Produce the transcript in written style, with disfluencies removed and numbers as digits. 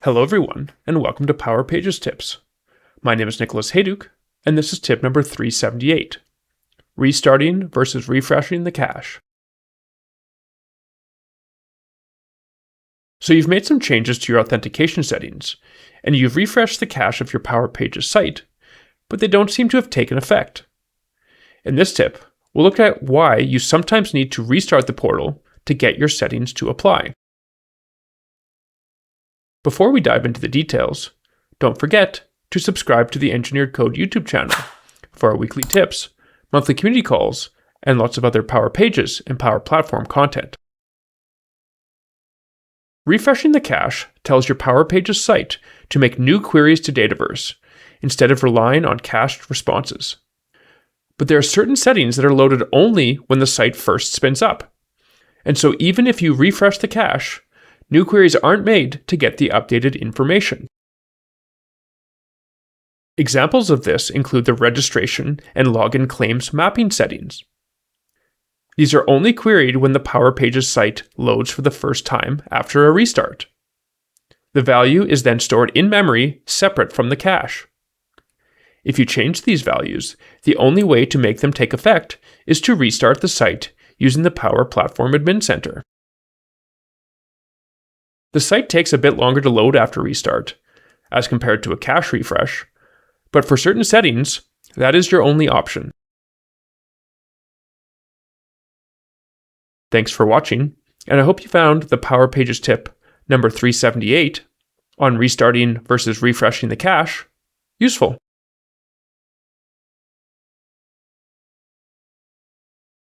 Hello everyone, and welcome to Power Pages Tips. My name is Nicholas Hayduk, and this is tip number 378, restarting versus refreshing the cache. So you've made some changes to your authentication settings, and you've refreshed the cache of your Power Pages site, but they don't seem to have taken effect. In this tip, we'll look at why you sometimes need to restart the portal to get your settings to apply. Before we dive into the details, don't forget to subscribe to the Engineered Code YouTube channel for our weekly tips, monthly community calls, and lots of other Power Pages and Power Platform content. Refreshing the cache tells your Power Pages site to make new queries to Dataverse instead of relying on cached responses. But there are certain settings that are loaded only when the site first spins up. And so even if you refresh the cache, new queries aren't made to get the updated information. Examples of this include the registration and login claims mapping settings. These are only queried when the Power Pages site loads for the first time after a restart. The value is then stored in memory separate from the cache. If you change these values, the only way to make them take effect is to restart the site using the Power Platform Admin Center. The site takes a bit longer to load after restart, as compared to a cache refresh, but for certain settings, that is your only option. Thanks for watching, and I hope you found the Power Pages tip number 378 on restarting versus refreshing the cache useful.